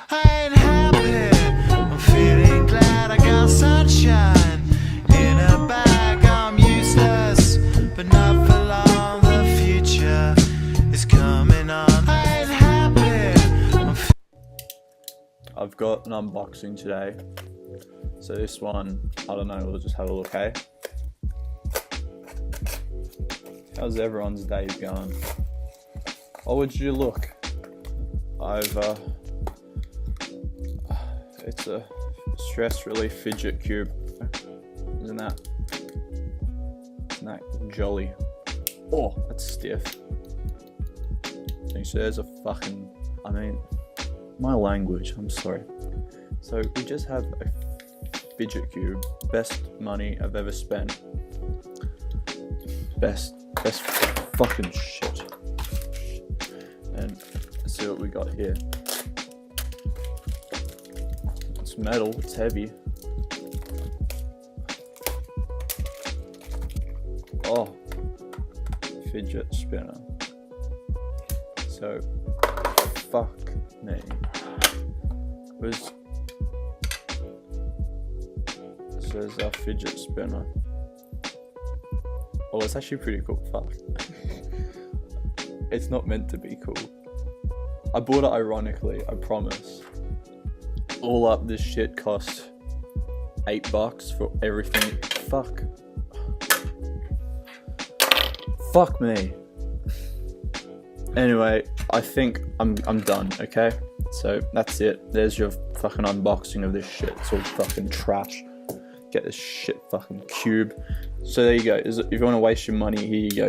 I ain't happy, I'm feeling glad I got sunshine in a bag. I'm useless, but not for long. The future is coming on. I ain't happy. I've got an unboxing today, so this one, I don't know, we'll just have a look, hey? How's everyone's day going? Oh, would you look? It's a stress relief fidget cube. Isn't that jolly? Oh, that's stiff. So there's a fucking, my language, I'm sorry. So we just have a fidget cube. Best money I've ever spent. Best fucking shit. And let's see what we got here. It's metal, it's heavy. Oh, fidget spinner. So, fuck me. This is our fidget spinner. Oh, it's actually pretty cool. Fuck. It's not meant to be cool. I bought it ironically, I promise. All up, this shit cost $8 for everything. Fuck me. Anyway, I think I'm done, okay? So that's it. There's your fucking unboxing of this shit. It's all fucking trash. Get this shit fucking cube. So there you go. If you want to waste your money, here you go.